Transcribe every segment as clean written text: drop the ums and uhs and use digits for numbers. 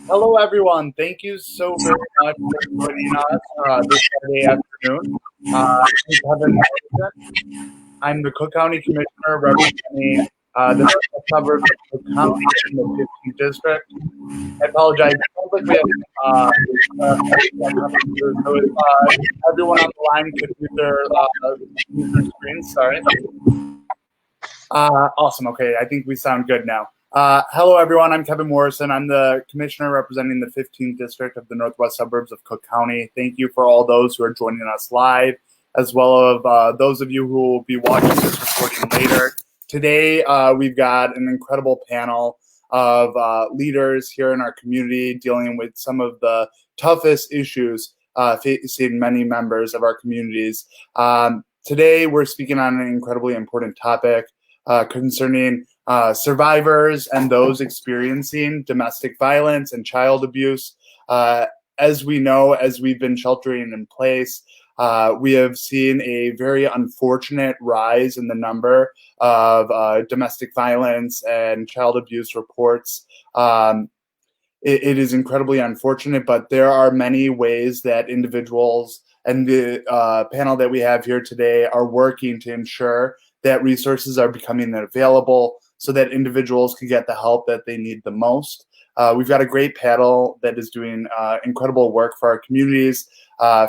Hello, everyone. Thank you so very much for joining us this Saturday afternoon. I'm Kevin Morrison. I'm the Cook County Commissioner representing the northwest suburbs of Cook County in the 15th District. I apologize. It sounds like we have so if everyone on the line could use their screens. Sorry. Awesome. Okay, I think we sound good now. Hello, everyone. I'm Kevin Morrison. I'm the Commissioner representing the 15th District of the northwest suburbs of Cook County. Thank you for all those who are joining us live, as well as those of you who will be watching this recording later. Today, we've got an incredible panel of leaders here in our community dealing with some of the toughest issues facing many members of our communities. Today, we're speaking on an incredibly important topic concerning survivors and those experiencing domestic violence and child abuse. As we know, as we've been sheltering in place, we have seen a very unfortunate rise in the number of domestic violence and child abuse reports. It is incredibly unfortunate, but there are many ways that individuals and the panel that we have here today are working to ensure that resources are becoming available so that individuals can get the help that they need the most. We've got a great panel that is doing incredible work for our communities.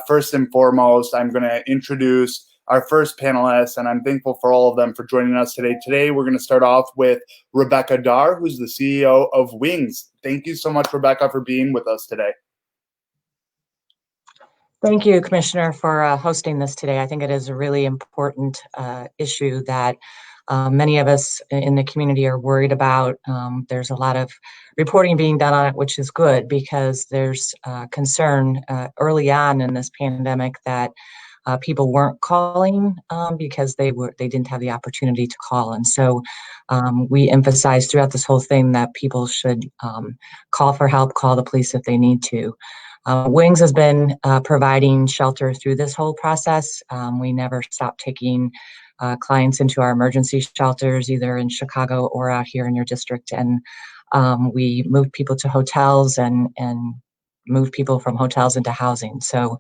First and foremost, I'm going to introduce our first panelist, and I'm thankful for all of them for joining us today. Today, we're going to start off with Rebecca Dar, who's the CEO of Wings. Thank you so much, Rebecca, for being with us today. Thank you, Commissioner, for hosting this today. I think it is a really important issue that many of us in the community are worried about. There's a lot of reporting being done on it, which is good because there's concern early on in this pandemic that people weren't calling because they didn't have the opportunity to call. And so we emphasize throughout this whole thing that people should call for help, call the police if they need to. Wings has been providing shelter through this whole process. We never stopped taking clients into our emergency shelters, either in Chicago or out here in your district. And we moved people to hotels and moved people from hotels into housing. So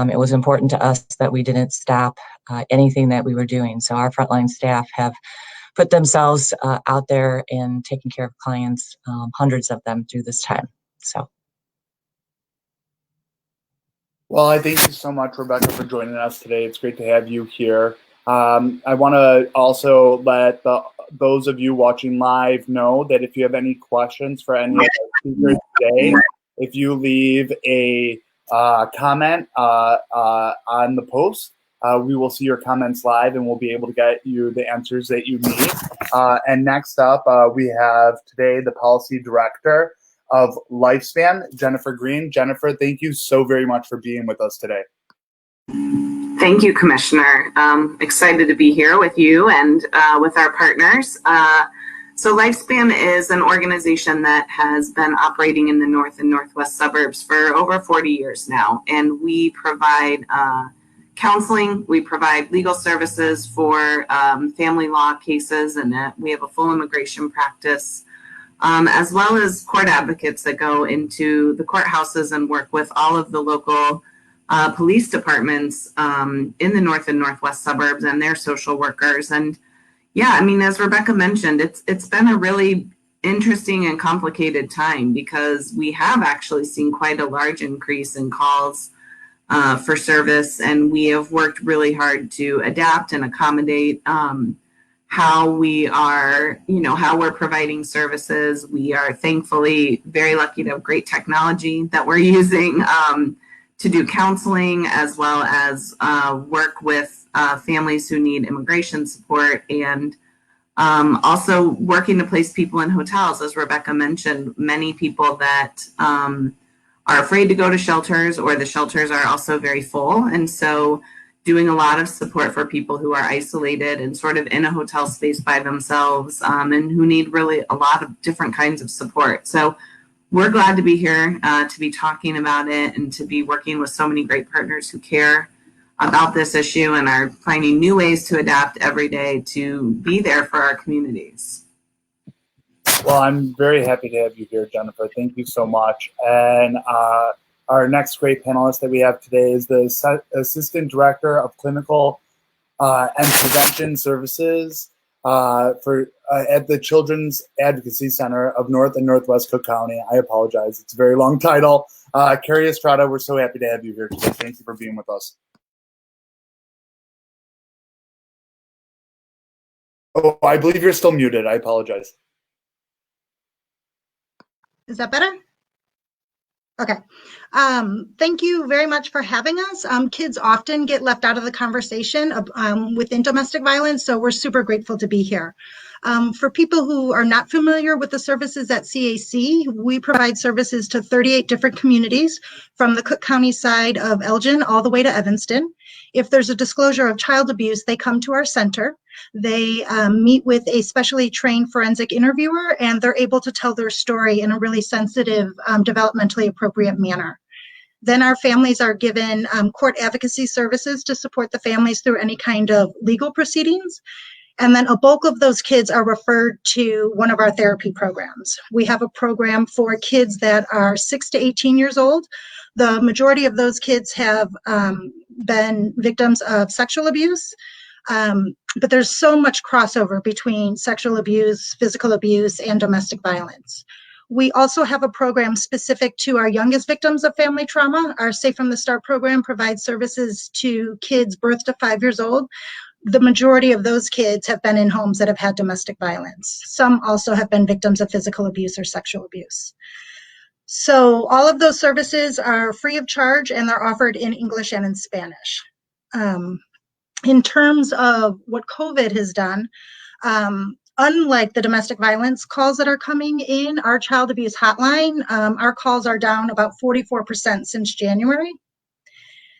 it was important to us that we didn't stop anything that we were doing. So our frontline staff have put themselves out there and taking care of clients, hundreds of them through this time. So. Well, I thank you so much, Rebecca, for joining us today. It's great to have you here. I want to also let those of you watching live know that if you have any questions for any of our speakers today, if you leave a comment on the post, we will see your comments live and we'll be able to get you the answers that you need. And next up, we have today the Policy Director of Lifespan, Jennifer Green. Jennifer, thank you so very much for being with us today. Thank you, Commissioner. Excited to be here with you and with our partners. So Lifespan is an organization that has been operating in the north and northwest suburbs for over 40 years now. And we provide counseling, we provide legal services for family law cases, and we have a full immigration practice, as well as court advocates that go into the courthouses and work with all of the local police departments in the north and northwest suburbs and their social workers. And yeah, I mean, as Rebecca mentioned, it's been a really interesting and complicated time because we have actually seen quite a large increase in calls for service, and we have worked really hard to adapt and accommodate how we are, how we're providing services. We are thankfully very lucky to have great technology that we're using to do counseling, as well as work with families who need immigration support, and also working to place people in hotels. As Rebecca mentioned, many people that are afraid to go to shelters, or the shelters are also very full. And so doing a lot of support for people who are isolated and sort of in a hotel space by themselves, and who need really a lot of different kinds of support. So we're glad to be here to be talking about it and to be working with so many great partners who care about this issue and are finding new ways to adapt every day to be there for our communities. Well, I'm very happy to have you here, Jennifer. Thank you so much. And our next great panelist that we have today is the Assistant Director of Clinical and Prevention Services at the Children's Advocacy Center of North and Northwest Cook County. I apologize. It's a very long title. Carrie Estrada, we're so happy to have you here today. Thank you for being with us. Oh, I believe you're still muted. I apologize. Is that better? Okay. Thank you very much for having us. Kids often get left out of the conversation within domestic violence, so we're super grateful to be here. For people who are not familiar with the services at CAC, we provide services to 38 different communities from the Cook County side of Elgin all the way to Evanston. If there's a disclosure of child abuse, they come to our center. They meet with a specially trained forensic interviewer, and they're able to tell their story in a really sensitive, developmentally appropriate manner. Then our families are given court advocacy services to support the families through any kind of legal proceedings. And then a bulk of those kids are referred to one of our therapy programs. We have a program for kids that are 6 to 18 years old. The majority of those kids have been victims of sexual abuse. But there's so much crossover between sexual abuse, physical abuse, and domestic violence. We also have a program specific to our youngest victims of family trauma. Our Safe from the Start program provides services to kids birth to 5 years old. The majority of those kids have been in homes that have had domestic violence. Some also have been victims of physical abuse or sexual abuse. So all of those services are free of charge, and they're offered in English and in Spanish. In terms of what COVID has done, unlike the domestic violence calls that are coming in, our child abuse hotline, our calls are down about 44% since January.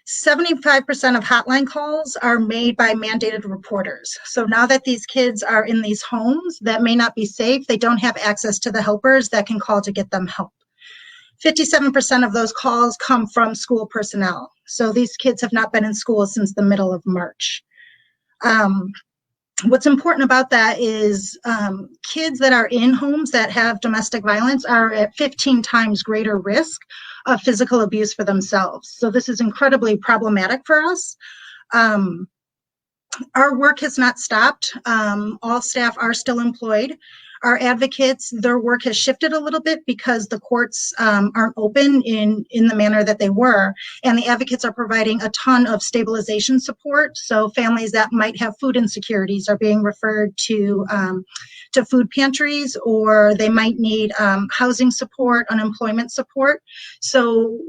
75% of hotline calls are made by mandated reporters. So now that these kids are in these homes that may not be safe, they don't have access to the helpers that can call to get them help. 57% of those calls come from school personnel. So these kids have not been in school since the middle of March. What's important about that is kids that are in homes that have domestic violence are at 15 times greater risk of physical abuse for themselves. So this is incredibly problematic for us. Our work has not stopped. All staff are still employed. Our advocates, their work has shifted a little bit because the courts aren't open in the manner that they were, and the advocates are providing a ton of stabilization support. So families that might have food insecurities are being referred to food pantries, or they might need housing support, unemployment support. So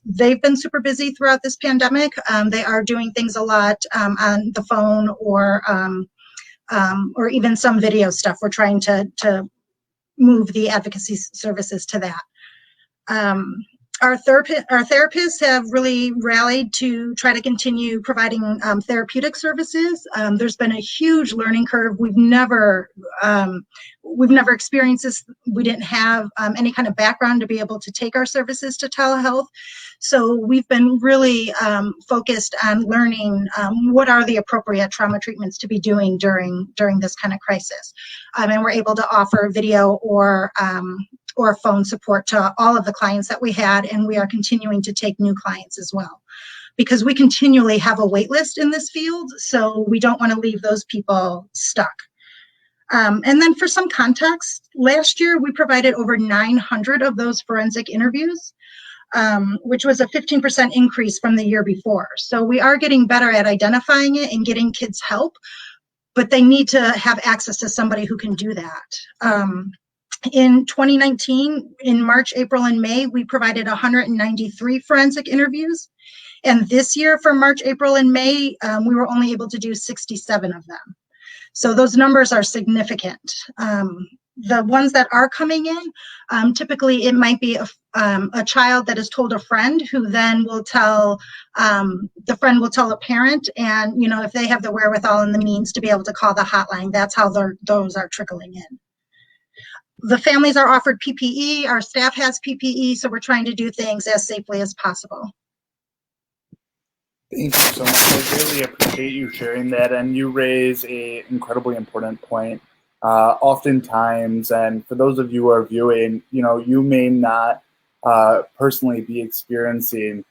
they've been super busy throughout this pandemic. They are doing things a lot on the phone or even some video stuff. We're trying to move the advocacy services to that. Our therapists have really rallied to try to continue providing therapeutic services. There's been a huge learning curve. We've never experienced this. We didn't have any kind of background to be able to take our services to telehealth. So we've been really focused on learning what are the appropriate trauma treatments to be doing during this kind of crisis. And we're able to offer video or phone support to all of the clients that we had, and we are continuing to take new clients as well, because we continually have a wait list in this field, so we don't want to leave those people stuck. And then for some context, last year we provided over 900 of those forensic interviews, which was a 15% increase from the year before. So we are getting better at identifying it and getting kids help, but they need to have access to somebody who can do that. In 2019, in March, April, and May, we provided 193 forensic interviews. And this year, for March, April, and May, we were only able to do 67 of them. So those numbers are significant. The ones that are coming in, typically it might be a child that has told a friend, who then will tell, the friend will tell a parent, and if they have the wherewithal and the means to be able to call the hotline, that's how those are trickling in. The families are offered PPE, our staff has PPE, so we're trying to do things as safely as possible. Thank you so much. I really appreciate you sharing that, and you raise an incredibly important point. oftentimes, and for those of you who are viewing, you may not personally be experiencing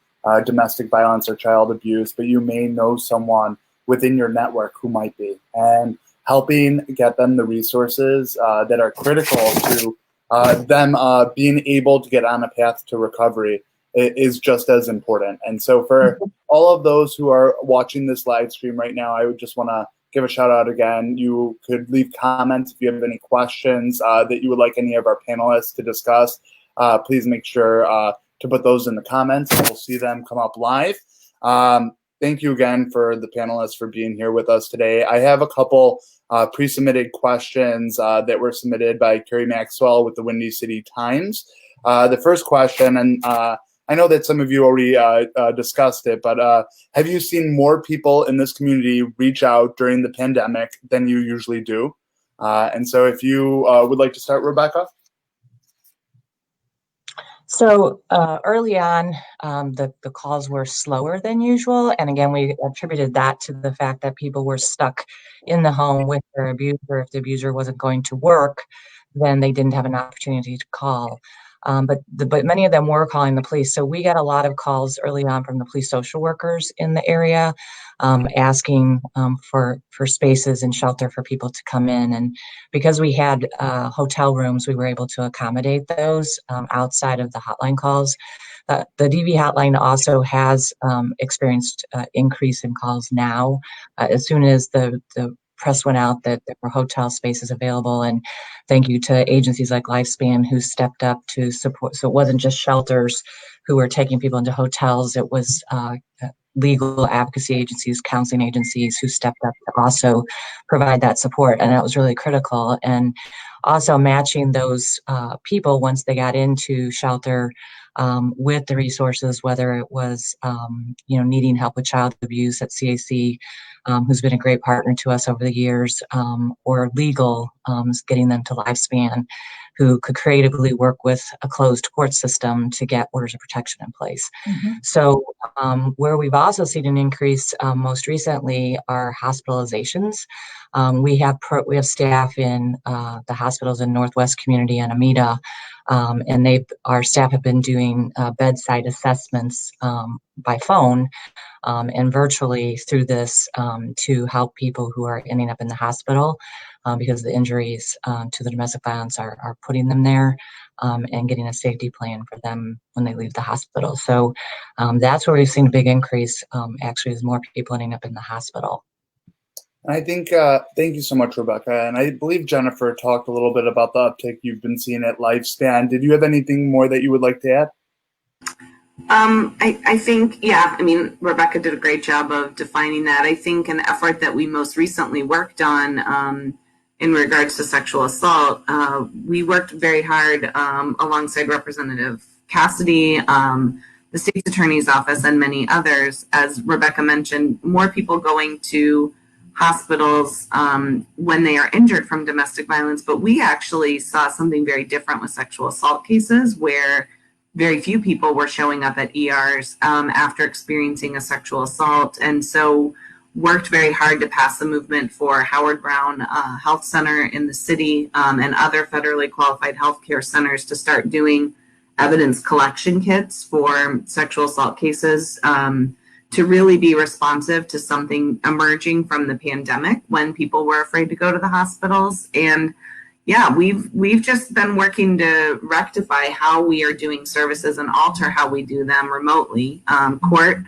domestic violence or child abuse, but you may know someone within your network who might be, and helping get them the resources that are critical to them being able to get on a path to recovery is just as important. And so for all of those who are watching this live stream right now, I would just want to give a shout out again. You could leave comments if you have any questions that you would like any of our panelists to discuss. Please make sure to put those in the comments, and we'll see them come up live. Thank you again for the panelists for being here with us today. I have a couple pre-submitted questions that were submitted by Carrie Maxwell with the Windy City Times. The first question, and I know that some of you already discussed it, but have you seen more people in this community reach out during the pandemic than you usually do? And so if you would like to start, Rebecca. So early on, the calls were slower than usual. And again, we attributed that to the fact that people were stuck in the home with their abuser. If the abuser wasn't going to work, then they didn't have an opportunity to call. But many of them were calling the police. So we got a lot of calls early on from the police social workers in the area, asking for spaces and shelter for people to come in. And because we had hotel rooms, we were able to accommodate those outside of the hotline calls. The DV hotline also has experienced increase in calls now. As soon as the press went out that there were hotel spaces available, and thank you to agencies like Lifespan who stepped up to support. So it wasn't just shelters who were taking people into hotels, it was legal advocacy agencies, counseling agencies who stepped up to also provide that support, and that was really critical. And also matching those people once they got into shelter with the resources, whether it was needing help with child abuse at CAC, who's been a great partner to us over the years, or legal, getting them to Lifespan, who could creatively work with a closed court system to get orders of protection in place. Mm-hmm. So where we've also seen an increase most recently are hospitalizations. We have staff in the hospitals in Northwest Community and Amita, and our staff have been doing bedside assessments by phone and virtually through this to help people who are ending up in the hospital because the injuries to the domestic violence are putting them there, and getting a safety plan for them when they leave the hospital. So that's where we've seen a big increase, actually, is more people ending up in the hospital. I think, thank you so much, Rebecca. And I believe Jennifer talked a little bit about the uptick you've been seeing at Lifespan. Did you have anything more that you would like to add? I think, yeah, I mean, Rebecca did a great job of defining that. I think an effort that we most recently worked on in regards to sexual assault, we worked very hard alongside Representative Cassidy, the state's attorney's office, and many others. As Rebecca mentioned, more people going to hospitals when they are injured from domestic violence, but we actually saw something very different with sexual assault cases where very few people were showing up at ERs after experiencing a sexual assault. And so worked very hard to pass the movement for Howard Brown Health Center in the city and other federally qualified healthcare centers to start doing evidence collection kits for sexual assault cases to really be responsive to something emerging from the pandemic when people were afraid to go to the hospitals. And yeah, we've just been working to rectify how we are doing services and alter how we do them remotely. Court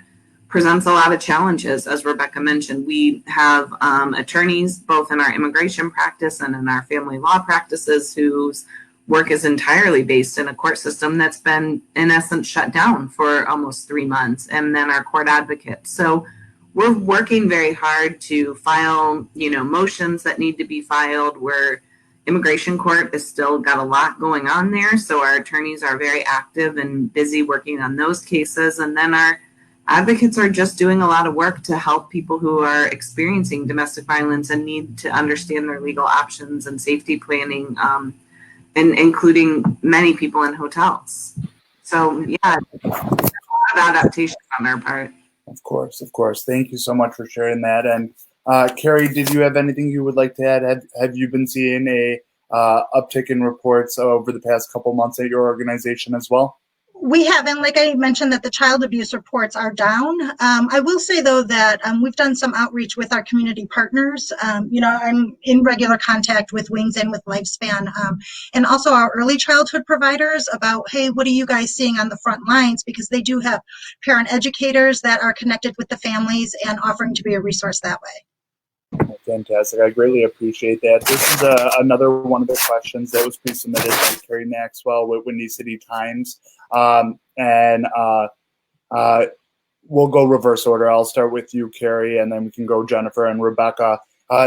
presents a lot of challenges, as Rebecca mentioned. We have attorneys both in our immigration practice and in our family law practices whose work is entirely based in a court system that's been, in essence, shut down for almost 3 months, and then our court advocates. So we're working very hard to file, motions that need to be filed. Immigration court has still got a lot going on there, so our attorneys are very active and busy working on those cases. And then our advocates are just doing a lot of work to help people who are experiencing domestic violence and need to understand their legal options and safety planning, and including many people in hotels. So yeah, a lot of adaptation on our part. Of course. Thank you so much for sharing that. And Carrie, did you have anything you would like to add? Have you been seeing a uptick in reports over the past couple months at your organization as well? We have, and like I mentioned, that the child abuse reports are down. I will say, though, that we've done some outreach with our community partners. I'm in regular contact with Wings and with Lifespan, and also our early childhood providers about, hey, what are you guys seeing on the front lines? Because they do have parent educators that are connected with the families and offering to be a resource that way. Fantastic. I greatly appreciate that. This is another one of the questions that was pre-submitted by Carrie Maxwell with Windy City Times. We'll go reverse order. I'll start with you, Carrie, and then we can go Jennifer and Rebecca.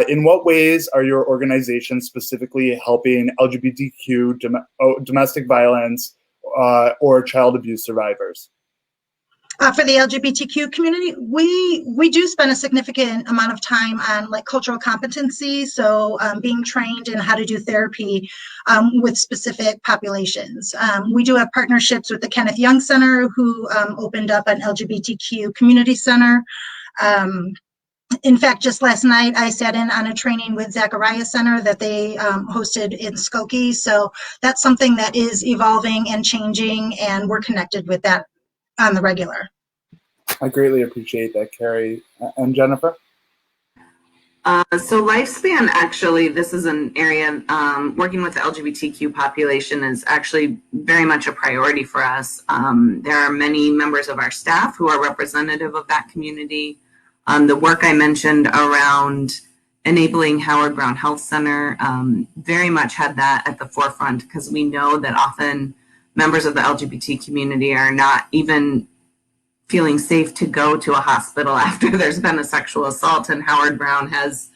In what ways are your organization specifically helping LGBTQ domestic violence or child abuse survivors? For the LGBTQ community, we do spend a significant amount of time on like cultural competency, so being trained in how to do therapy with specific populations. We do have partnerships with the Kenneth Young Center, who opened up an LGBTQ community center. In fact, just last night, I sat in on a training with Zachariah Center that they hosted in Skokie. So that's something that is evolving and changing, and we're connected with that on the regular. I greatly appreciate that, Carrie. And Jennifer? So Lifespan, actually, this is an area, working with the LGBTQ population is actually very much a priority for us. There are many members of our staff who are representative of that community. The work I mentioned around enabling Howard Brown Health Center very much had that at the forefront, because we know that often members of the LGBT community are not even feeling safe to go to a hospital after there's been a sexual assault, and Howard Brown has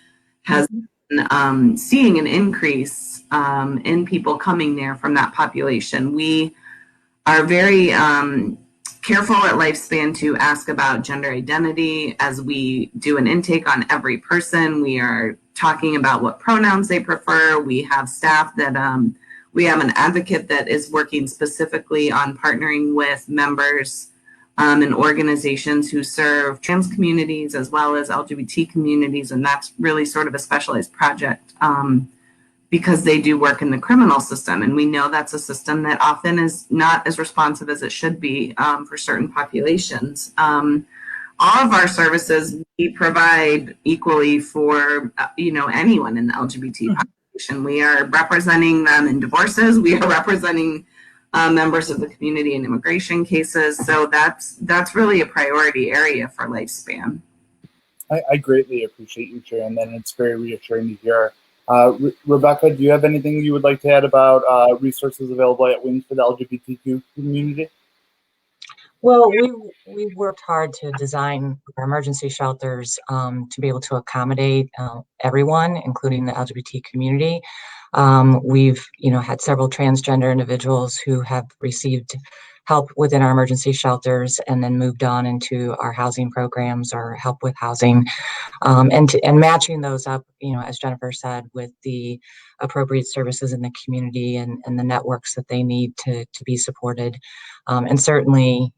been seeing an increase in people coming there from that population. We are very careful at Lifespan to ask about gender identity as we do an intake on every person. We are talking about what pronouns they prefer. We have staff that we have an advocate that is working specifically on partnering with members and organizations who serve trans communities as well as LGBT communities. And that's really sort of a specialized project because they do work in the criminal system. And we know that's a system that often is not as responsive as it should be for certain populations. All of our services we provide equally for anyone in the LGBT population. We are representing them in divorces. We are representing members of the community in immigration cases. So that's really a priority area for Lifespan. I greatly appreciate you sharing that, and it's very reassuring to hear. Rebecca, do you have anything you would like to add about resources available at Wings for the LGBTQ community? Well, we worked hard to design our emergency shelters to be able to accommodate everyone, including the LGBT community. We've, had several transgender individuals who have received help within our emergency shelters and then moved on into our housing programs or help with housing, and matching those up, as Jennifer said, with the appropriate services in the community and the networks that they need to be supported. And certainly,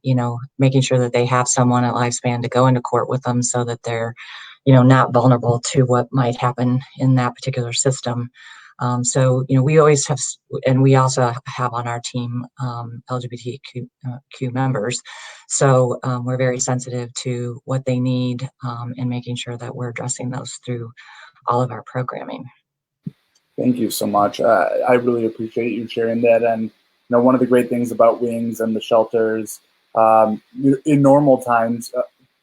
making sure that they have someone at Lifespan to go into court with them so that they're, not vulnerable to what might happen in that particular system. So, we always have, and we also have on our team LGBTQ members. So we're very sensitive to what they need and making sure that we're addressing those through all of our programming. Thank you so much. I really appreciate you sharing that. And, one of the great things about Wings and the shelters, in normal times,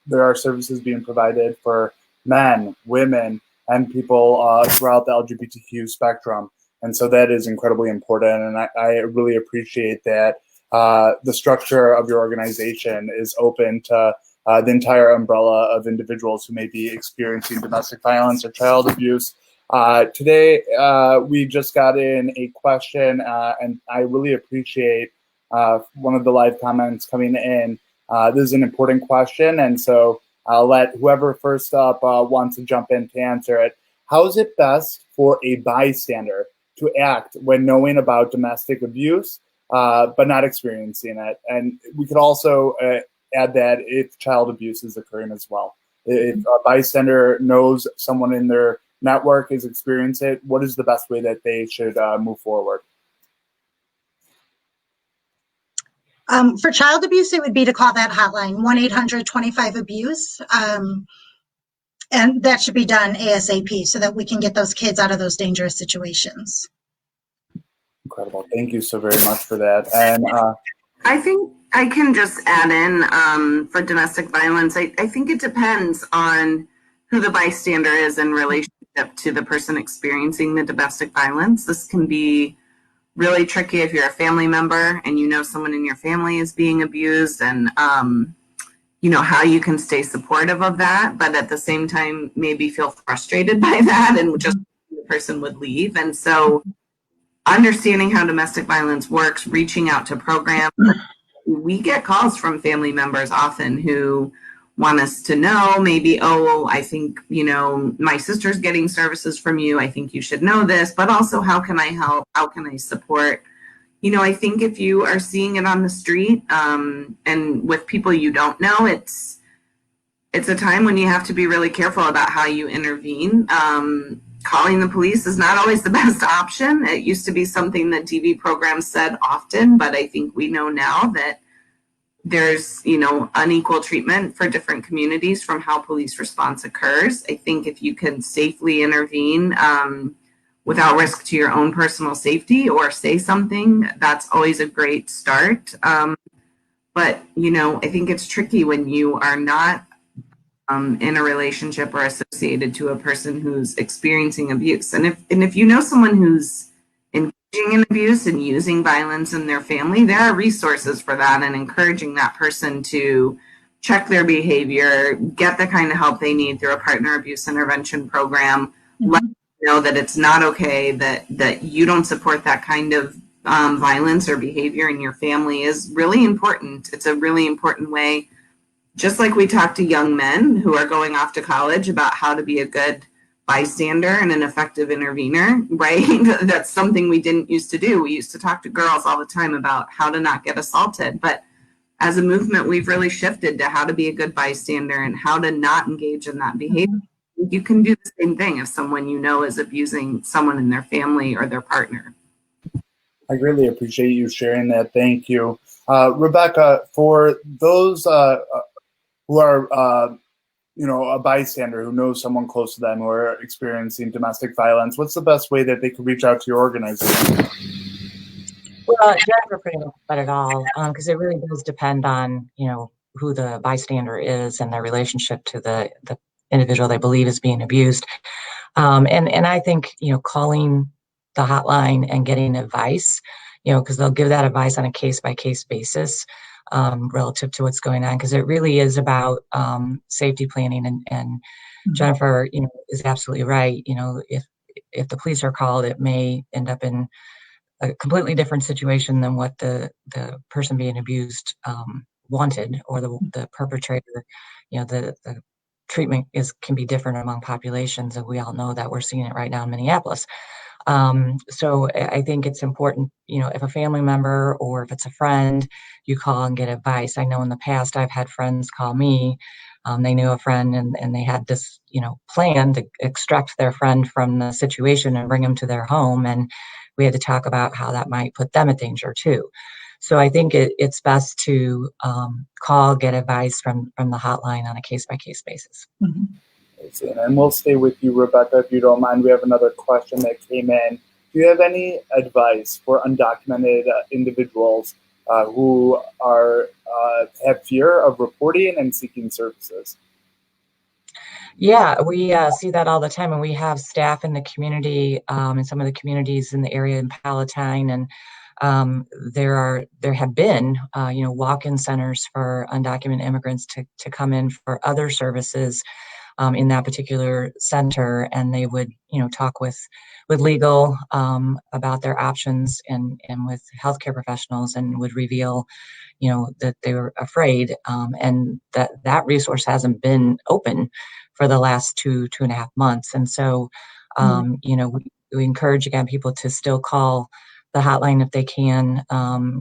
there are services being provided for men, women, and people throughout the LGBTQ spectrum. And so that is incredibly important. And I really appreciate that the structure of your organization is open to the entire umbrella of individuals who may be experiencing domestic violence or child abuse. Today, we just got in a question, and I really appreciate one of the live comments coming in. This is an important question, and so I'll let whoever first up wants to jump in to answer it. How is it best for a bystander to act when knowing about domestic abuse, but not experiencing it? And we could also add that if child abuse is occurring as well. If a bystander knows someone in their network is experiencing it, what is the best way that they should move forward? For child abuse, it would be to call that hotline, 1-800-25-ABUSE. And that should be done ASAP so that we can get those kids out of those dangerous situations. Incredible. Thank you so very much for that. And I think I can just add in for domestic violence. I think it depends on who the bystander is in relationship to the person experiencing the domestic violence. This can be really tricky if you're a family member and you know someone in your family is being abused, and you know how you can stay supportive of that, but at the same time maybe feel frustrated by that and just the person would leave. And so understanding how domestic violence works, reaching out to programs. We get calls from family members often who want us to know maybe, oh, I think, you know, my sister's getting services from you. I think you should know this, but also how can I help? How can I support? You know, I think if you are seeing it on the street and with people you don't know, it's a time when you have to be really careful about how you intervene. Calling the police is not always the best option. It used to be something that TV programs said often, but I think we know now that there's, you know, unequal treatment for different communities from how police response occurs. I think if you can safely intervene without risk to your own personal safety or say something, that's always a great start. But, you know, I think it's tricky when you are not in a relationship or associated to a person who's experiencing abuse. And if you know someone who's engaging in abuse and using violence in their family, there are resources for that, and encouraging that person to check their behavior, get the kind of help they need through a partner abuse intervention program, let them know that it's not okay, that you don't support that kind of violence or behavior in your family is really important. It's a really important way. Just like we talk to young men who are going off to college about how to be a good bystander and an effective intervener, right? That's something we didn't used to do. We used to talk to girls all the time about how to not get assaulted. But as a movement, we've really shifted to how to be a good bystander and how to not engage in that behavior. You can do the same thing if someone you know is abusing someone in their family or their partner. I greatly appreciate you sharing that. Thank you. Rebecca, for those who are, you know, a bystander who knows someone close to them who are experiencing domestic violence, what's the best way that they can reach out to your organization? Well, Jennifer pretty much said it all, because it really does depend on, you know, who the bystander is and their relationship to the individual they believe is being abused. And I think, you know, calling the hotline and getting advice, you know, because they'll give that advice on a case-by-case basis relative to what's going on, because it really is about safety planning. And Jennifer, you know, is absolutely right. You know, if the police are called, it may end up in a completely different situation than what the person being abused wanted, or the perpetrator. You know, the treatment can be different among populations, and we all know that. We're seeing it right now in Minneapolis. So I think it's important, you know, if a family member or if it's a friend, you call and get advice. I know in the past I've had friends call me. They knew a friend and they had this, you know, plan to extract their friend from the situation and bring them to their home. And we had to talk about how that might put them at danger too. So I think it's best to call, get advice from the hotline on a case-by-case basis. Mm-hmm. And we'll stay with you, Rebecca, if you don't mind. We have another question that came in. Do you have any advice for undocumented individuals who are have fear of reporting and seeking services? Yeah, we see that all the time, and we have staff in the community, in some of the communities in the area in Palatine, and there have been you know, walk-in centers for undocumented immigrants to come in for other services in that particular center, and they would, you know, talk with legal about their options and with healthcare professionals, and would reveal, you know, that they were afraid, and that resource hasn't been open for the last two and a half months. And so, you know, we encourage again people to still call the hotline if they can.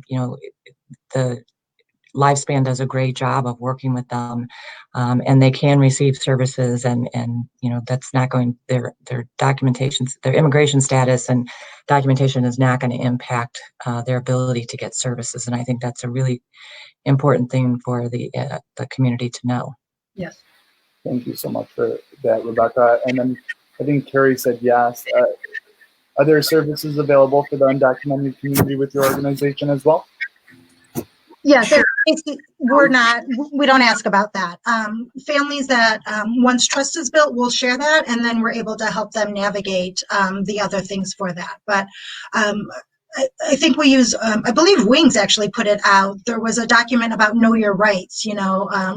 You know, Lifespan does a great job of working with them, and they can receive services, and that's not going, their documentation, their immigration status and documentation is not going to impact their ability to get services. And I think that's a really important thing for the community to know. Yes. Thank you so much for that, Rebecca. And then I think Carrie said yes. Are there services available for the undocumented community with your organization as well? Yes, we don't ask about that. Families that once trust is built, we'll share that, and then we're able to help them navigate the other things for that. But I think we use, I believe Wings actually put it out. There was a document about know your rights,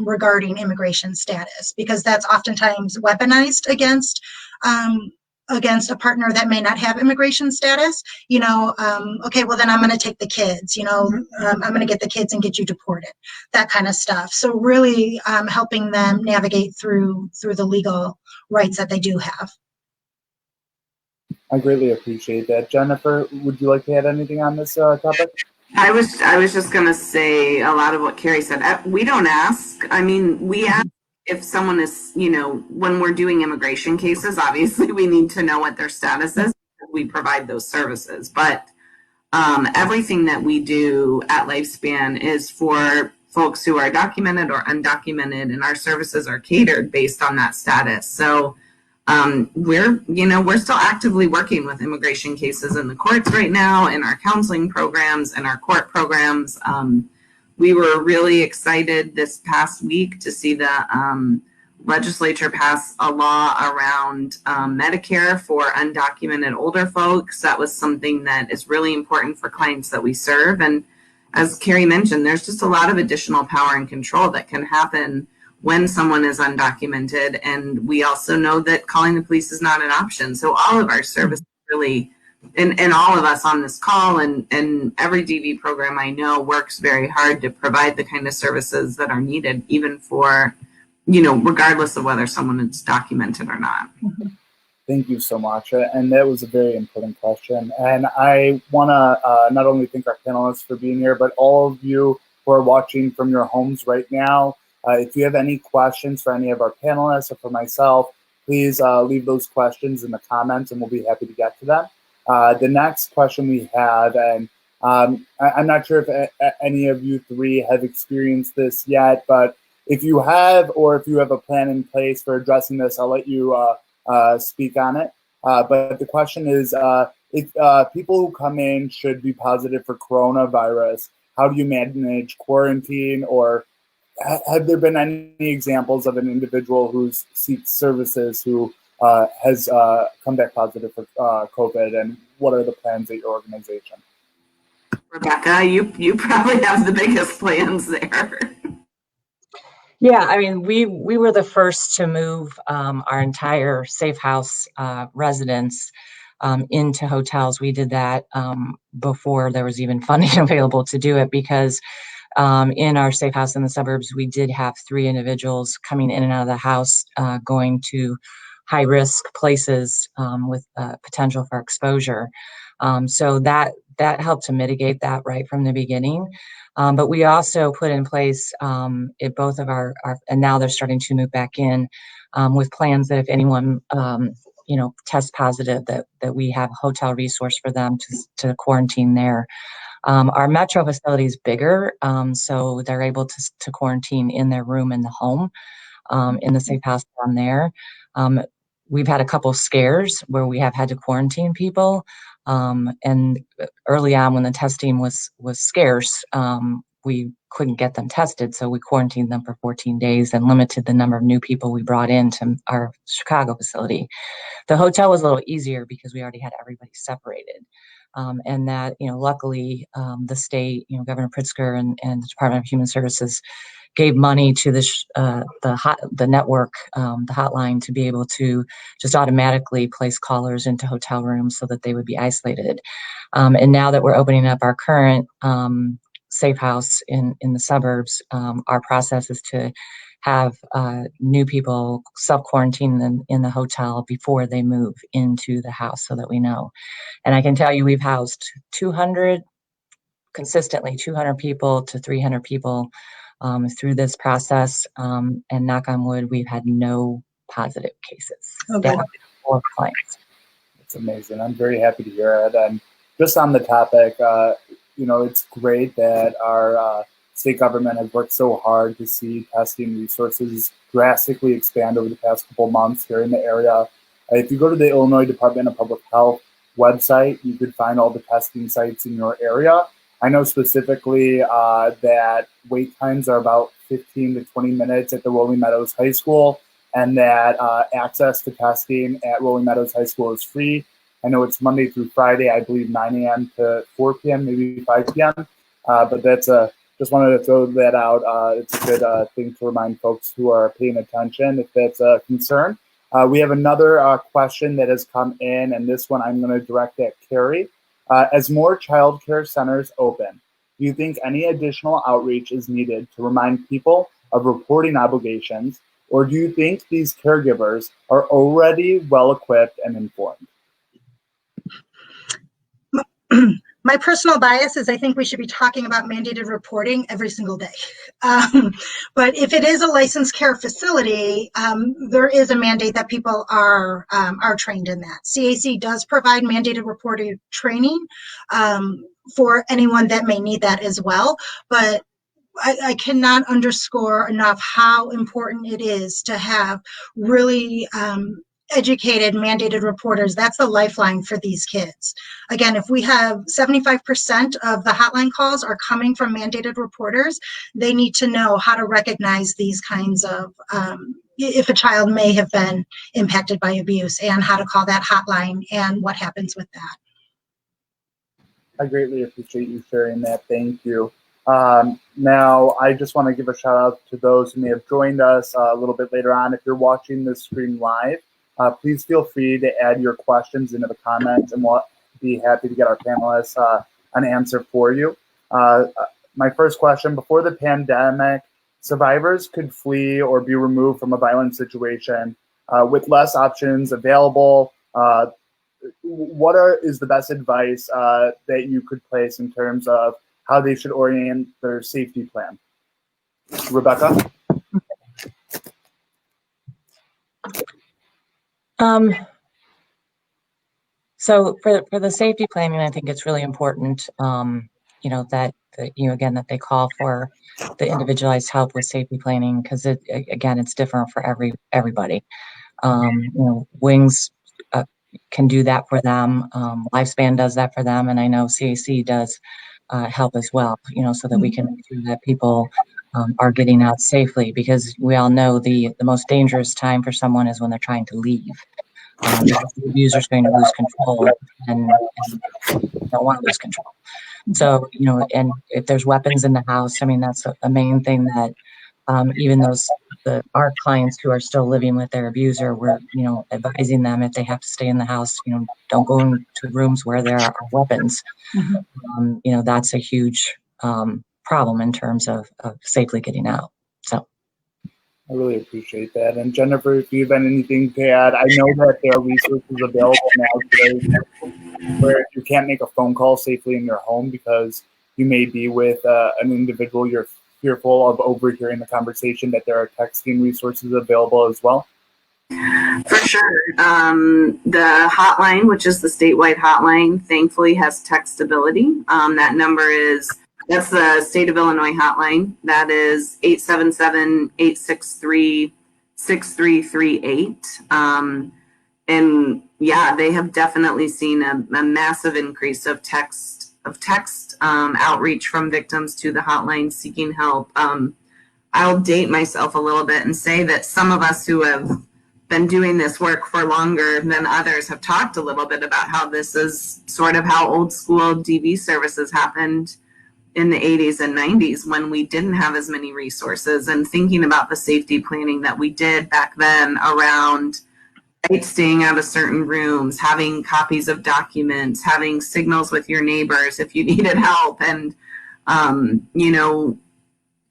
regarding immigration status, because that's oftentimes weaponized against a partner that may not have immigration status. Okay, well then I'm going to take the kids, I'm going to get the kids and get you deported, that kind of stuff. So really helping them navigate through the legal rights that they do have. I greatly appreciate that. Jennifer, would you like to add anything on this topic? I was just going to say a lot of what Carrie said. We don't ask. I mean, we ask if someone is, when we're doing immigration cases, obviously we need to know what their status is. We provide those services. But everything that we do at Lifespan is for folks who are documented or undocumented, and our services are catered based on that status. So we're still actively working with immigration cases in the courts right now, in our counseling programs and our court programs. We were really excited this past week to see the legislature pass a law around Medicare for undocumented older folks. That was something that is really important for clients that we serve. And as Carrie mentioned, there's just a lot of additional power and control that can happen when someone is undocumented. And we also know that calling the police is not an option. So all of our services really, and all of us on this call and every DV program I know works very hard to provide the kind of services that are needed, even for, regardless of whether someone is documented or not. Thank you so much. And that was a very important question. And I want to not only thank our panelists for being here, but all of you who are watching from your homes right now. If you have any questions for any of our panelists or for myself, please leave those questions in the comments and we'll be happy to get to them. The next question we have, and I'm not sure if any of you three have experienced this yet, but if you have, or if you have a plan in place for addressing this, I'll let you speak on it. But the question is, if people who come in should be positive for coronavirus, how do you manage quarantine, or have there been any examples of an individual who's seeks services who has come back positive for COVID, and what are the plans at your organization? Rebecca, you probably have the biggest plans there. Yeah, I mean, we were the first to move our entire Safe House residents into hotels. We did that before there was even funding available to do it, because in our Safe House in the suburbs, we did have 3 individuals coming in and out of the house going to high-risk places with potential for exposure. So that helped to mitigate that right from the beginning. But we also put in place at both of our, and now they're starting to move back in with plans that if anyone tests positive, that we have a hotel resource for them to quarantine there. Our metro facility is bigger, so they're able to quarantine in their room in the home, in the Safe House down there. We've had a couple scares where we have had to quarantine people. And early on, when the testing was scarce, we couldn't get them tested. So we quarantined them for 14 days and limited the number of new people we brought into our Chicago facility. The hotel was a little easier because we already had everybody separated. And that, luckily, the state, Governor Pritzker and the Department of Human Services gave money to the network, the hotline, to be able to just automatically place callers into hotel rooms so that they would be isolated. And now that we're opening up our current Safe House in the suburbs, our process is to have new people self-quarantine in the hotel before they move into the house so that we know. And I can tell you we've housed 200 consistently 200 people to 300 people through this process. And knock on wood, we've had no positive cases. Okay. Or clients. It's amazing. I'm very happy to hear it. And just on the topic, it's great that our state government has worked so hard to see testing resources drastically expand over the past couple months here in the area. If you go to the Illinois Department of Public Health website, you could find all the testing sites in your area. I know specifically that wait times are about 15 to 20 minutes at the Rolling Meadows High School, and that access to testing at Rolling Meadows High School is free. I know it's Monday through Friday, I believe 9 a.m. to 4 p.m., maybe 5 p.m. But that's just wanted to throw that out. It's a good thing to remind folks who are paying attention if that's a concern. We have another question that has come in, and this one I'm going to direct at Carrie. As more child care centers open, do you think any additional outreach is needed to remind people of reporting obligations, or do you think these caregivers are already well equipped and informed? My personal bias is I think we should be talking about mandated reporting every single day. But if it is a licensed care facility, there is a mandate that people are trained in that. CAC does provide mandated reporting training for anyone that may need that as well. But I cannot underscore enough how important it is to have really educated mandated reporters. That's the lifeline for these kids. Again, if we have 75% of the hotline calls are coming from mandated reporters, they need to know how to recognize these kinds of, if a child may have been impacted by abuse, and how to call that hotline and what happens with that. I greatly appreciate you sharing that. Thank you. Now, I just want to give a shout out to those who may have joined us a little bit later on. If you're watching this stream live, please feel free to add your questions into the comments, and we'll be happy to get our panelists an answer for you. My first question: before the pandemic, survivors could flee or be removed from a violent situation with less options available. What is the best advice that you could place in terms of how they should orient their safety plan? Rebecca? So for the safety planning, I think it's really important, that they call for the individualized help with safety planning, because it's different for everybody. Wings can do that for them. Lifespan does that for them, and I know CAC does help as well. So that we can make sure that people are getting out safely, because we all know the most dangerous time for someone is when they're trying to leave. Because the abuser is going to lose control and don't want to lose control. So, and if there's weapons in the house, I mean, that's a main thing that even our clients who are still living with their abuser, we're, advising them if they have to stay in the house, don't go into rooms where there are weapons. Mm-hmm. That's a huge problem in terms of safely getting out. So. I really appreciate that. And Jennifer, if you have anything to add, I know that there are resources available now today where you can't make a phone call safely in your home because you may be with an individual you're fearful of overhearing the conversation, that there are texting resources available as well. For sure. The hotline, which is the statewide hotline, thankfully has textability. That number that's the state of Illinois hotline. That is 877-863-6338. And yeah, they have definitely seen a massive increase of text outreach from victims to the hotline seeking help. I'll date myself a little bit and say that some of us who have been doing this work for longer than others have talked a little bit about how this is sort of how old school DV services happened in the 80s and 90s, when we didn't have as many resources, and thinking about the safety planning that we did back then around staying out of certain rooms, having copies of documents, having signals with your neighbors if you needed help. And,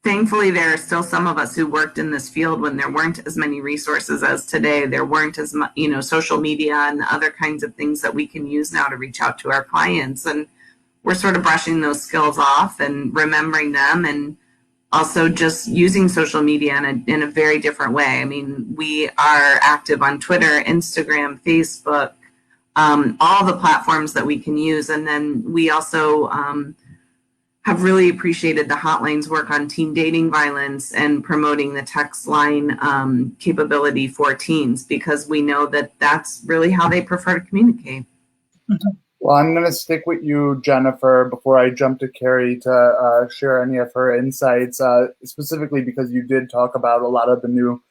thankfully there are still some of us who worked in this field when there weren't as many resources as today. There weren't as much, social media and other kinds of things that we can use now to reach out to our clients. And we're sort of brushing those skills off and remembering them, and also just using social media in a very different way. I mean, we are active on Twitter, Instagram, Facebook, all the platforms that we can use. And then we also have really appreciated the hotline's work on teen dating violence and promoting the text line capability for teens, because we know that that's really how they prefer to communicate. Well, I'm going to stick with you, Jennifer, before I jump to Carrie to share any of her insights, specifically because you did talk about a lot of the new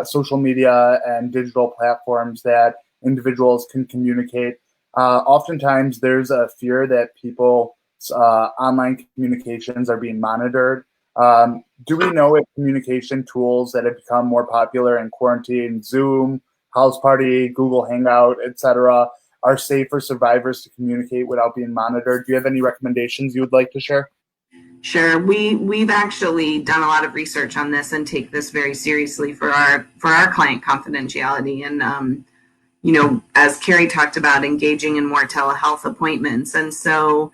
social media and digital platforms that individuals can communicate. Oftentimes, there's a fear that people's online communications are being monitored. Do we know if communication tools that have become more popular in quarantine, Zoom, House Party, Google Hangout, etc., are safe for survivors to communicate without being monitored? Do you have any recommendations you would like to share? Sure. We've actually done a lot of research on this and take this very seriously for our client confidentiality. And you know, as Carrie talked about, engaging in more telehealth appointments. And so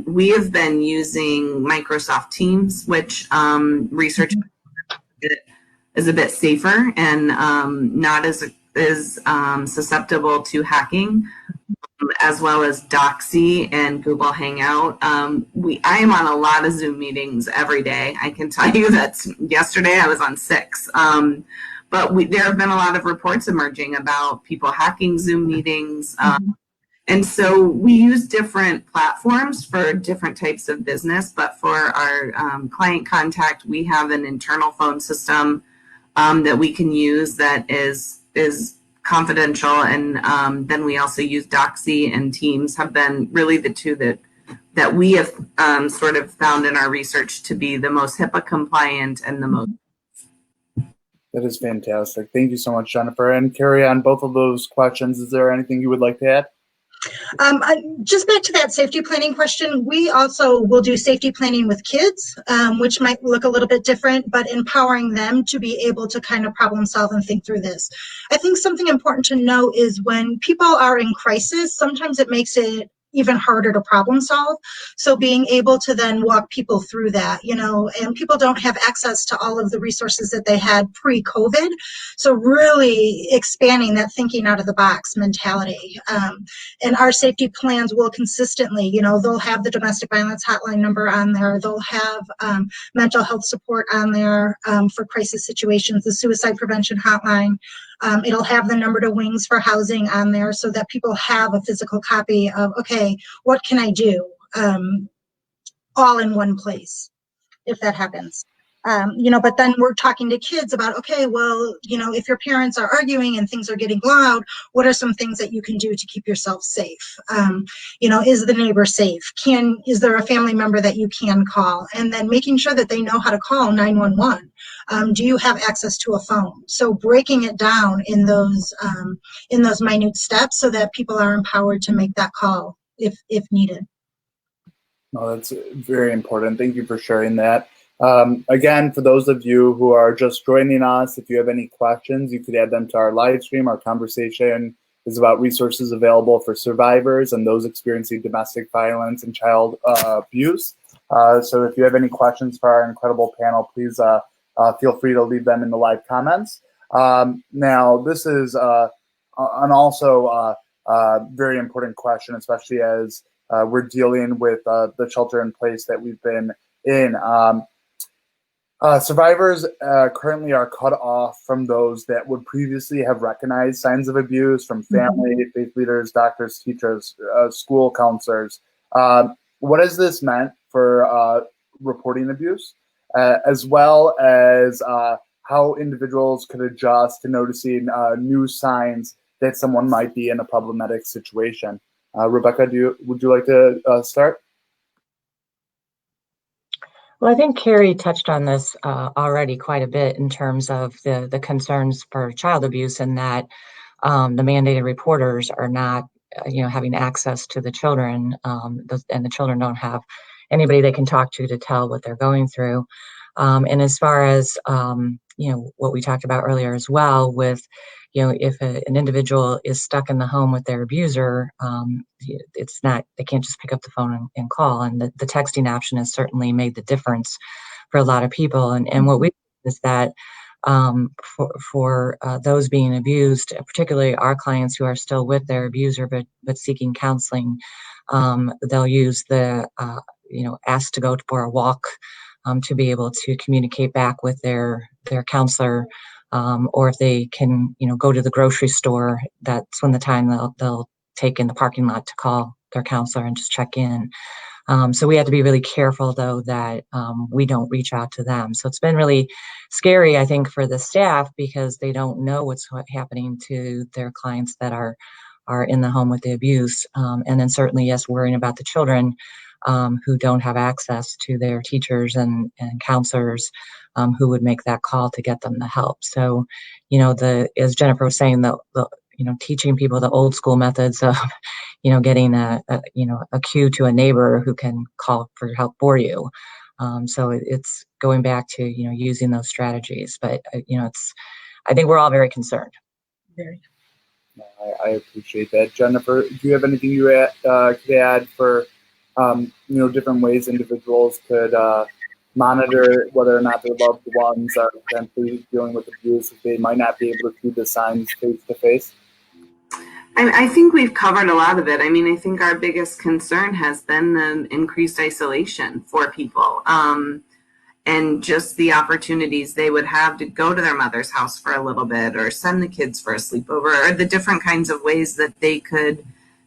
we have been using Microsoft Teams, which research is a bit safer and not as susceptible to hacking, as well as Doxy and Google Hangout. I am on a lot of Zoom meetings every day. I can tell you that yesterday I was on 6. But there have been a lot of reports emerging about people hacking Zoom meetings. And so we use different platforms for different types of business. But for our client contact, we have an internal phone system that we can use that is confidential. And then we also use Doxy and Teams have been really the two that we have sort of found in our research to be the most HIPAA compliant and the most. That is fantastic. Thank you so much, Jennifer. And Carrie, on both of those questions, is there anything you would like to add? Just back to that safety planning question, we also will do safety planning with kids, which might look a little bit different, but empowering them to be able to kind of problem solve and think through this. I think something important to know is when people are in crisis, sometimes it makes it even harder to problem solve. So being able to then walk people through that, you know, and people don't have access to all of the resources that they had pre-COVID. So really expanding that thinking out of the box mentality. And our safety plans will consistently, you know, they'll have the domestic violence hotline number on there. They'll have mental health support on there for crisis situations, the suicide prevention hotline. It'll have the number to Wings for housing on there so that people have a physical copy of, okay, what can I do all in one place if that happens. You know, but then we're talking to kids about, okay, well, you know, if your parents are arguing and things are getting loud, what are some things that you can do to keep yourself safe? You know, is the neighbor safe? Is there a family member that you can call? And then making sure that they know how to call 911. Do you have access to a phone? So breaking it down in those minute steps so that people are empowered to make that call if needed. No, that's very important. Thank you for sharing that. Again, for those of you who are just joining us, if you have any questions, you could add them to our live stream. Our conversation is about resources available for survivors and those experiencing domestic violence and child abuse. So if you have any questions for our incredible panel, please feel free to leave them in the live comments. Now, this is an also very important question, especially as we're dealing with the shelter in place that we've been in. Survivors currently are cut off from those that would previously have recognized signs of abuse from family, faith leaders, doctors, teachers, school counselors. What has this meant for reporting abuse, as well as how individuals could adjust to noticing new signs that someone might be in a problematic situation? Rebecca, would you like to start? Well, I think Carrie touched on this already quite a bit in terms of the concerns for child abuse, and that the mandated reporters are not, having access to the children, and the children don't have anybody they can talk to tell what they're going through. And as far as what we talked about earlier as well, with if an individual is stuck in the home with their abuser, it's not, they can't just pick up the phone and call. And the texting option has certainly made the difference for a lot of people. And what we is that for those being abused, particularly our clients who are still with their abuser but seeking counseling, they'll use the ask to go for a walk to be able to communicate back with their counselor, or if they can go to the grocery store, that's when the time they'll take in the parking lot to call their counselor and just check in. So we have to be really careful, though, that we don't reach out to them. So it's been really scary, I think, for the staff, because they don't know what's happening to their clients that are in the home with the abuse. And then certainly, yes, worrying about the children who don't have access to their teachers and counselors who would make that call to get them the help. So, as Jennifer was saying, the teaching people the old school methods of getting a cue to a neighbor who can call for help for you. So it's going back to using those strategies. But I think we're all very concerned. Very. I appreciate that. Jennifer, do you have anything you could add for different ways individuals could monitor whether or not their loved ones are potentially dealing with abuse if they might not be able to see the signs face to face? I think we've covered a lot of it. I mean, I think our biggest concern has been the increased isolation for people, and just the opportunities they would have to go to their mother's house for a little bit, or send the kids for a sleepover, or the different kinds of ways that they could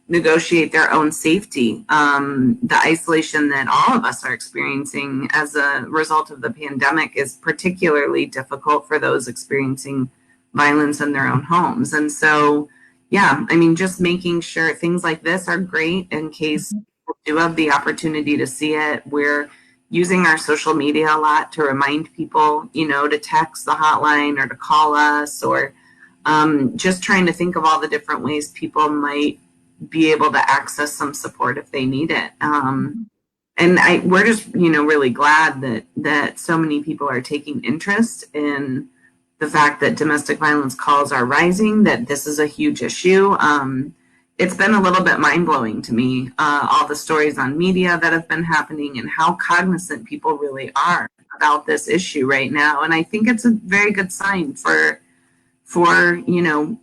negotiate their own safety. The isolation that all of us are experiencing as a result of the pandemic is particularly difficult for those experiencing violence in their own homes. And so, yeah, I mean, just making sure things like this are great in case people do have the opportunity to see it. We're using our social media a lot to remind people, to text the hotline or to call us, or just trying to think of all the different ways people might be able to access some support if they need it. And we're just, really glad that so many people are taking interest in the fact that domestic violence calls are rising, that this is a huge issue. It's been a little bit mind-blowing to me, all the stories on media that have been happening and how cognizant people really are about this issue right now. And I think it's a very good sign for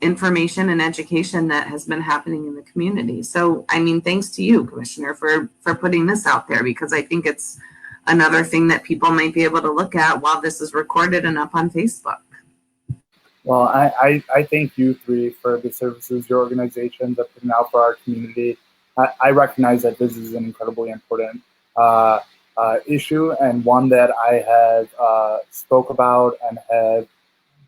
information and education that has been happening in the community. So, I mean, thanks to you, Commissioner, for putting this out there, because I think it's another thing that people might be able to look at while this is recorded and up on Facebook. Well, I thank you three for the services your organizations are putting out for our community. I recognize that this is an incredibly important issue, and one that I have spoke about and have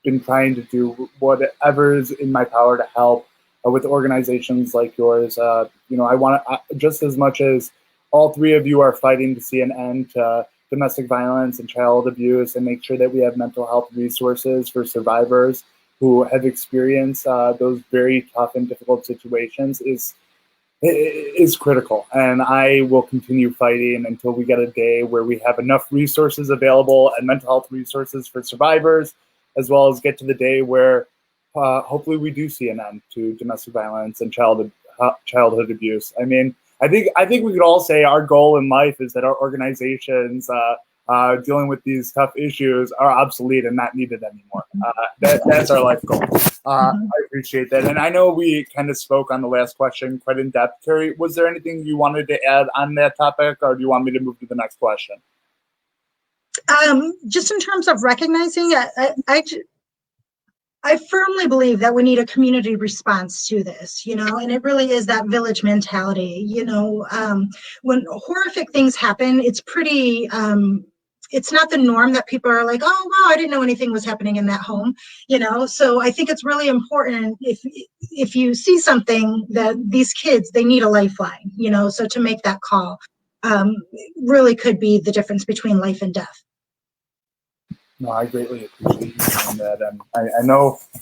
been trying to do whatever is in my power to help with organizations like yours. I want to, just as much as all three of you are fighting to see an end to domestic violence and child abuse and make sure that we have mental health resources for survivors who have experienced those very tough and difficult situations is critical. And I will continue fighting until we get a day where we have enough resources available and mental health resources for survivors, as well as get to the day where hopefully we do see an end to domestic violence and childhood abuse. I mean, I think we could all say our goal in life is that our organizations dealing with these tough issues are obsolete and not needed anymore. That's our life goal. I appreciate that. And I know we kind of spoke on the last question quite in depth. Carrie, was there anything you wanted to add on that topic, or do you want me to move to the next question? Just in terms of recognizing, I firmly believe that we need a community response to this, and it really is that village mentality. When horrific things happen, it's pretty, it's not the norm that people are like, oh, wow, I didn't know anything was happening in that home, So I think it's really important if you see something that these kids, they need a lifeline, so to make that call really could be the difference between life and death. No, I greatly appreciate you saying that. And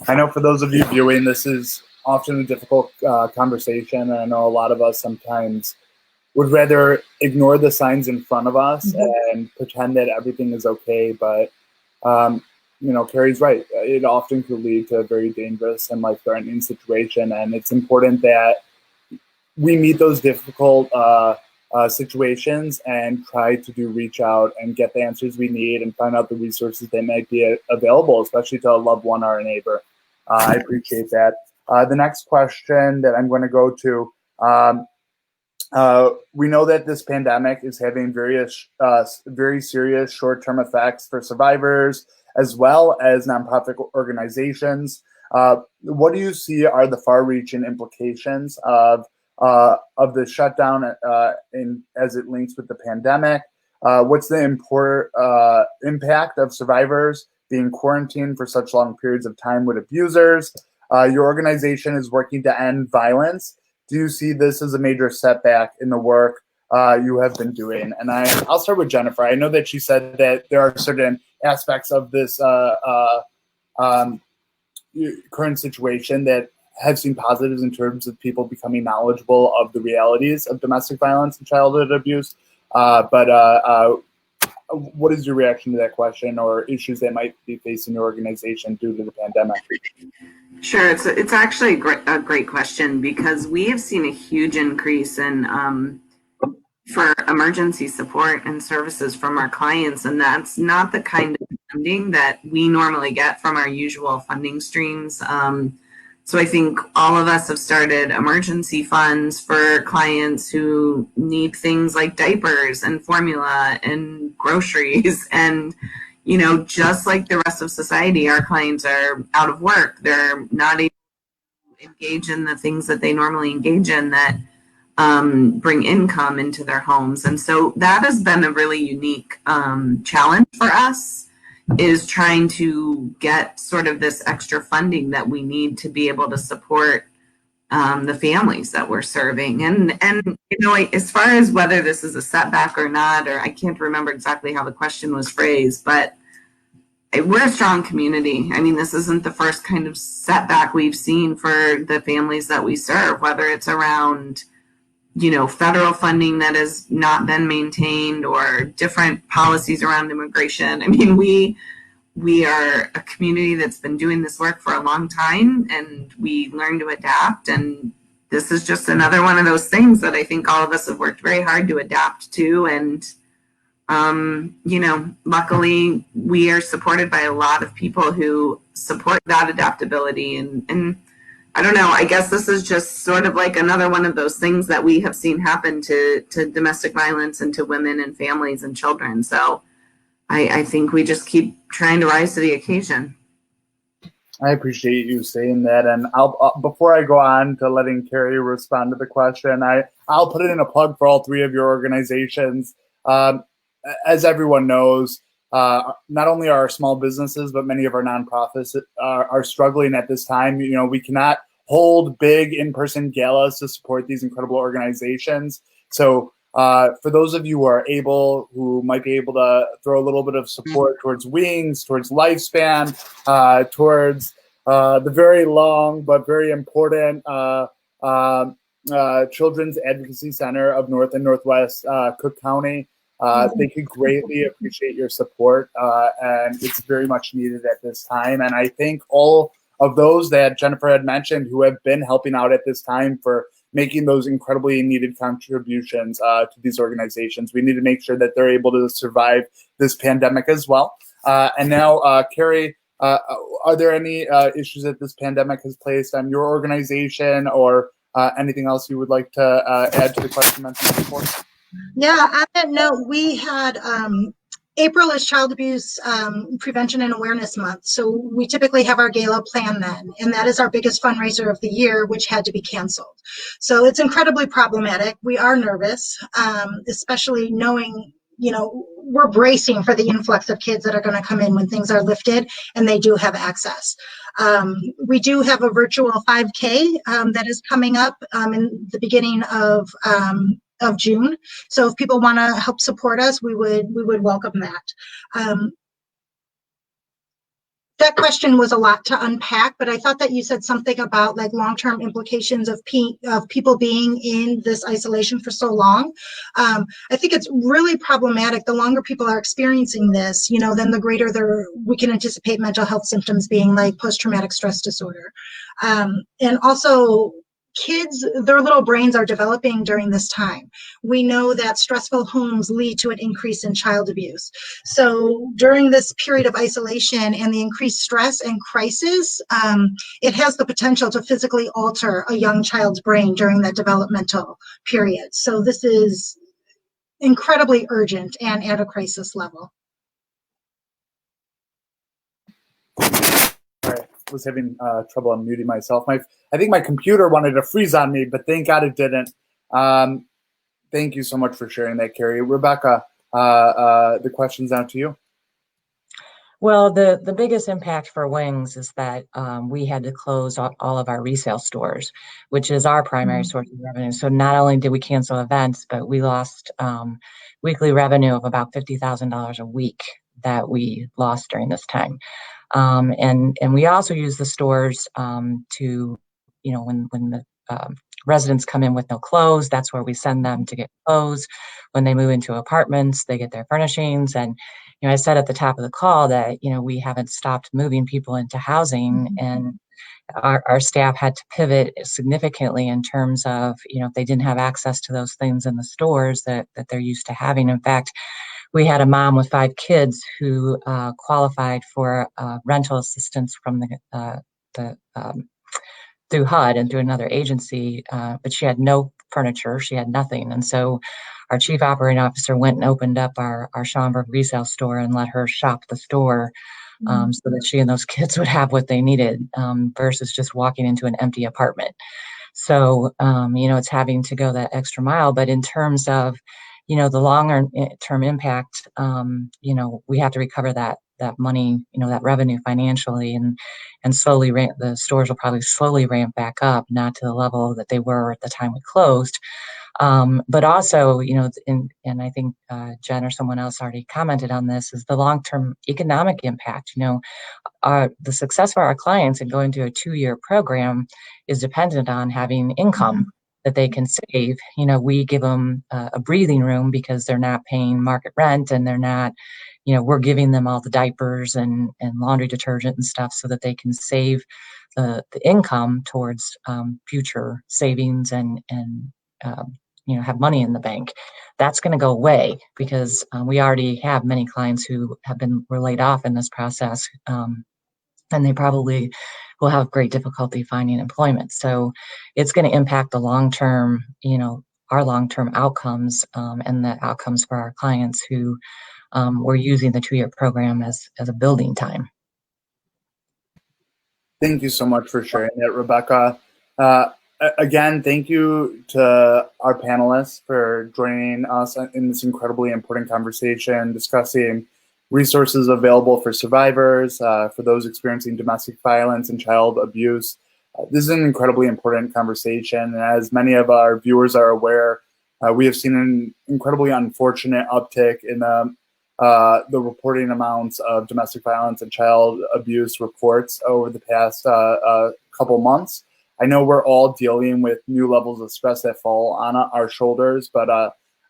I know for those of you viewing, this is often a difficult conversation. And I know a lot of us sometimes would rather ignore the signs in front of us and pretend that everything is okay. But Carrie's right. It often could lead to a very dangerous and life-threatening situation, and it's important that we meet those difficult situations and try to reach out and get the answers we need and find out the resources that might be available, especially to a loved one or a neighbor. I appreciate that. The next question that I'm going to go to, we know that this pandemic is having very serious short-term effects for survivors as well as nonprofit organizations. What do you see are the far-reaching implications of the shutdown as it links with the pandemic? What's the impact of survivors being quarantined for such long periods of time with abusers? Your organization is working to end violence. Do you see this as a major setback in the work you have been doing? And I'll start with Jennifer. I know that she said that there are certain aspects of this current situation that have seen positives in terms of people becoming knowledgeable of the realities of domestic violence and childhood abuse. But what is your reaction to that question, or issues that might be facing your organization due to the pandemic? Sure, it's actually a great question, because we have seen a huge increase in for emergency support and services from our clients, and that's not the kind of funding that we normally get from our usual funding streams. So I think all of us have started emergency funds for clients who need things like diapers and formula and groceries. And, just like the rest of society, our clients are out of work. They're not able to engage in the things that they normally engage in that bring income into their homes. And so that has been a really unique challenge for us, is trying to get sort of this extra funding that we need to be able to support the families that we're serving. And as far as whether this is a setback or not, or I can't remember exactly how the question was phrased, but we're a strong community. I mean, this isn't the first kind of setback we've seen for the families that we serve, whether it's around federal funding that has not been maintained or different policies around immigration. I mean, we are a community that's been doing this work for a long time, and we learn to adapt. And this is just another one of those things that I think all of us have worked very hard to adapt to. And, luckily we are supported by a lot of people who support that adaptability. And I don't know, I guess this is just sort of like another one of those things that we have seen happen to domestic violence and to women and families and children. So I think we just keep trying to rise to the occasion. I appreciate you saying that. And I'll before I go on to letting Carrie respond to the question, I'll put it in a plug for all three of your organizations. As everyone knows, not only are our small businesses, but many of our nonprofits are struggling at this time. We cannot hold big in-person galas to support these incredible organizations. So for those of you who might be able to throw a little bit of support towards Wings, towards Lifespan, towards the very long but very important Children's Advocacy Center of North and Northwest Cook County, they could greatly appreciate your support, and it's very much needed at this time. And I think all of those that Jennifer had mentioned who have been helping out at this time for making those incredibly needed contributions to these organizations. We need to make sure that they're able to survive this pandemic as well. And now, Carrie, are there any issues that this pandemic has placed on your organization, or anything else you would like to add to the question mentioned before? Yeah, on that note, we had April is Child Abuse Prevention and Awareness Month. So we typically have our gala planned then, and that is our biggest fundraiser of the year, which had to be canceled. So it's incredibly problematic. We are nervous, especially knowing, we're bracing for the influx of kids that are going to come in when things are lifted and they do have access. We do have a virtual 5K that is coming up in the beginning of June. So if people want to help support us, we would welcome that. that question was a lot to unpack, but I thought that you said something about like long-term implications of people being in this isolation for so long. I think it's really problematic. The longer people are experiencing this, then the greater we can anticipate mental health symptoms being like post-traumatic stress disorder. And also, kids, their little brains are developing during this time. We know that stressful homes lead to an increase in child abuse. So during this period of isolation and the increased stress and crisis, it has the potential to physically alter a young child's brain during that developmental period. So this is incredibly urgent and at a crisis level. Was having trouble unmuting myself. I think my computer wanted to freeze on me, but thank God it didn't. Thank you so much for sharing that, Carrie. Rebecca, the question's now to you. Well, the biggest impact for Wings is that we had to close all of our resale stores, which is our primary source of revenue. So not only did we cancel events, but we lost weekly revenue of about $50,000 a week that we lost during this time. And we also use the stores to, when the residents come in with no clothes, that's where we send them to get clothes. When they move into apartments, they get their furnishings. And, I said at the top of the call that, we haven't stopped moving people into housing, and our staff had to pivot significantly in terms of, if they didn't have access to those things in the stores that they're used to having. In fact, we had a mom with 5 kids who qualified for rental assistance from through HUD and through another agency, but she had no furniture, she had nothing. And so our chief operating officer went and opened up our Schaumburg resale store and let her shop the store so that she and those kids would have what they needed versus just walking into an empty apartment. So, it's having to go that extra mile. But in terms of, the longer term impact, we have to recover that money, that revenue financially, and slowly the stores will probably slowly ramp back up, not to the level that they were at the time we closed. But also, and I think Jen or someone else already commented on this, is the long-term economic impact. The success for our clients in going to a 2-year program is dependent on having income that they can save. We give them a breathing room because they're not paying market rent, and they're not, we're giving them all the diapers and laundry detergent and stuff so that they can save the income towards future savings and have money in the bank. That's going to go away because we already have many clients who were laid off in this process, and they probably will have great difficulty finding employment. So it's going to impact the long-term, our long-term outcomes and the outcomes for our clients who were using the 2-year program as a building time. Thank you so much for sharing that, Rebecca. Again, thank you to our panelists for joining us in this incredibly important conversation, discussing resources available for survivors, for those experiencing domestic violence and child abuse. This is an incredibly important conversation. And as many of our viewers are aware, we have seen an incredibly unfortunate uptick in the reporting amounts of domestic violence and child abuse reports over the past couple months. I know we're all dealing with new levels of stress that fall on our shoulders, but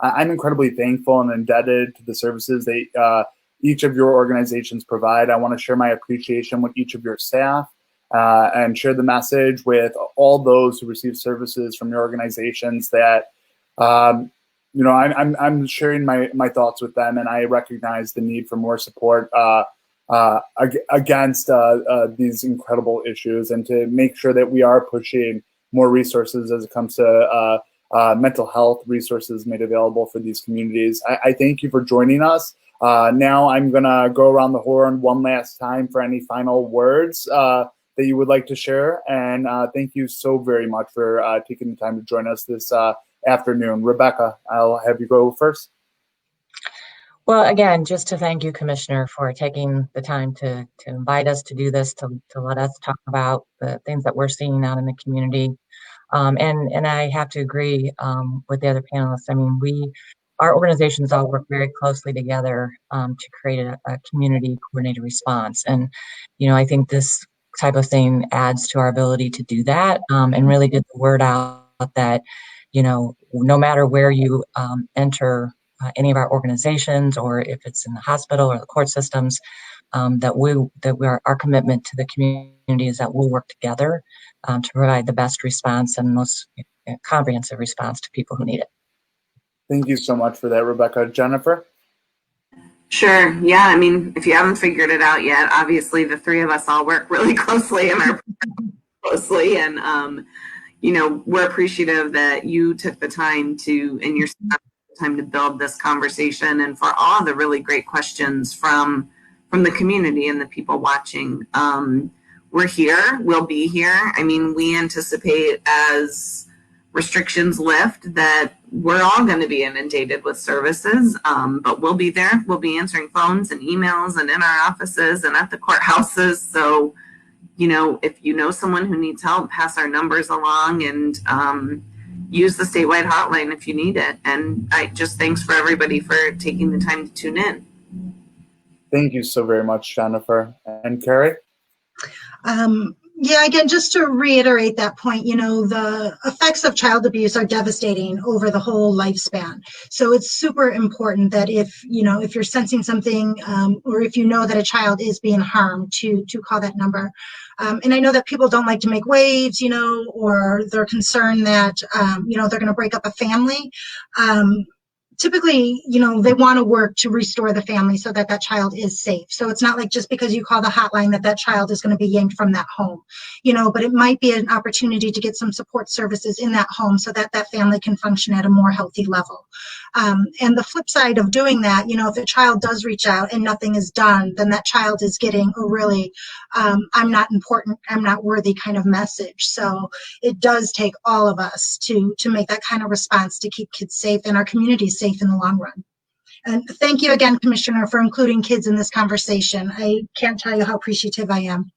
I'm incredibly thankful and indebted to the services that each of your organizations provide. I want to share my appreciation with each of your staff and share the message with all those who receive services from your organizations that, I'm sharing my thoughts with them, and I recognize the need for more support against these incredible issues, and to make sure that we are pushing more resources as it comes to mental health resources made available for these communities. I thank you for joining us. Now I'm going to go around the horn one last time for any final words that you would like to share. And thank you so very much for taking the time to join us this afternoon. Rebecca, I'll have you go first. Well, again, just to thank you, Commissioner, for taking the time to invite us to do this, to let us talk about the things that we're seeing out in the community. And I have to agree with the other panelists. I mean, our organizations all work very closely together to create a community coordinated response. And, I think this type of thing adds to our ability to do that and really get the word out that, no matter where you enter any of our organizations, or if it's in the hospital or the court systems, our commitment to the community is that we'll work together to provide the best response and most comprehensive response to people who need it. Thank you so much for that, Rebecca. Jennifer? Sure. Yeah. I mean, if you haven't figured it out yet, obviously the three of us all work really closely and are closely. And, we're appreciative that you took the time to, in your time, to build this conversation, and for all the really great questions from the community and the people watching. We're here. We'll be here. I mean, we anticipate as restrictions lift that we're all going to be inundated with services, but we'll be there. We'll be answering phones and emails and in our offices and at the courthouses. So, if you know someone who needs help, pass our numbers along, and use the statewide hotline if you need it. And thanks for everybody for taking the time to tune in. Thank you so very much, Jennifer. And Carrie? Yeah, again, just to reiterate that point, the effects of child abuse are devastating over the whole lifespan. So it's super important that if you're sensing something, or if you know that a child is being harmed, to call that number. And I know that people don't like to make waves, or they're concerned that, they're going to break up a family. Typically, they want to work to restore the family so that child is safe. So it's not like just because you call the hotline that child is going to be yanked from that home, but it might be an opportunity to get some support services in that home so that family can function at a more healthy level. And the flip side of doing that, if a child does reach out and nothing is done, then that child is getting a really, I'm not important, I'm not worthy kind of message. So it does take all of us to make that kind of response to keep kids safe and our communities safe in the long run. And thank you again, Commissioner, for including kids in this conversation. I can't tell you how appreciative I am.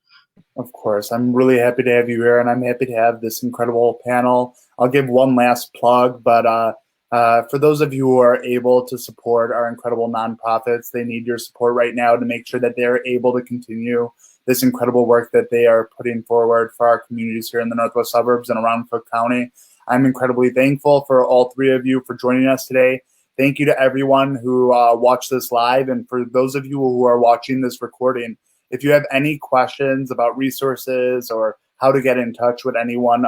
Of course. I'm really happy to have you here, and I'm happy to have this incredible panel. I'll give one last plug, but for those of you who are able to support our incredible nonprofits, they need your support right now to make sure that they're able to continue this incredible work that they are putting forward for our communities here in the Northwest suburbs and around Cook County. I'm incredibly thankful for all three of you for joining us today. Thank you to everyone who watched this live, and for those of you who are watching this recording, if you have any questions about resources or how to get in touch with anyone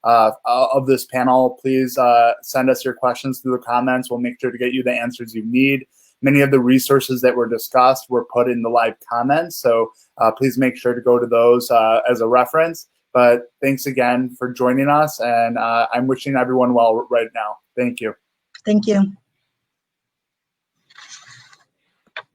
of this panel, please send us your questions through the comments. We'll make sure to get you the answers you need. Many of the resources that were discussed were put in the live comments, so please make sure to go to those as a reference. But thanks again for joining us, and I'm wishing everyone well right now. Thank you. Thank you.